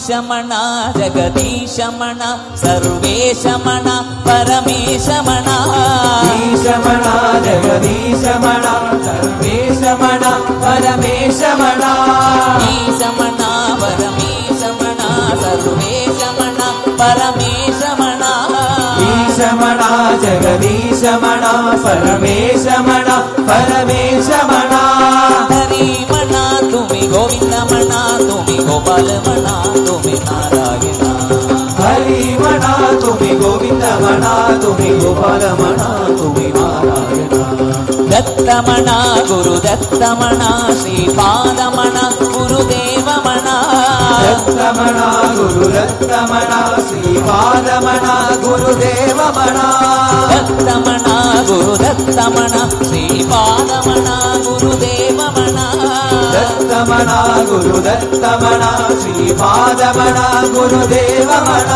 ಈಶಮಣ ಜಗದೀಶಮಣ ಸರ್ವೇಶಮಣ ಪರಮೇಶಮಣ ಈಶಮಣ ಜಗದೀಶಮಣ ಸರ್ವೇಶಮಣ ಪರಮೇಶಮಣ ಈಶಮಣ ಪರಮೇಶಮಣ ಸರ್ವೇಶಮಣ ಪರಮೇಶಮಣ ಈಶಮಣ ಜಗದೀಶಮಣ ಪರಮೇಶಮಣ ಪರಮೇಶಮಣ ಹರಿಮಣ ತುಮಿ ಗೋವಿಂದಮಣ ತುಮಿ ಗೋಪಾಲಮಣ ತುಮಿ ನಾರಾಯಣ ಹರಿಮಣ ತುಮಿ ಗೋವಿಂದಮಣ ತುಮಿ ಗೋಪಾಲಮಣ ತುಮಿ ನಾರಾಯಣ ದತ್ತಮಣ ಗುರು ದತ್ತಮಣ ಶ್ರೀಪಾದಮಣ ಗುರುದೇವಮಣ ದತ್ತಮಣ ಗುರು ದತ್ತಮಣ ಶ್ರೀಪಾದಮಣ ಗುರುದೇವಮಣ ದತ್ತಮಣ ಗುರು ದತ್ತಮಣ ಶ್ರೀಪಾದಮಣ ಗುರುದೇವಮಣ ದತ್ತಮಣ ಗುರು ದತ್ತಮಣ ಶ್ರೀಪಾದಮಣ ಗುರುದೇವಮಣ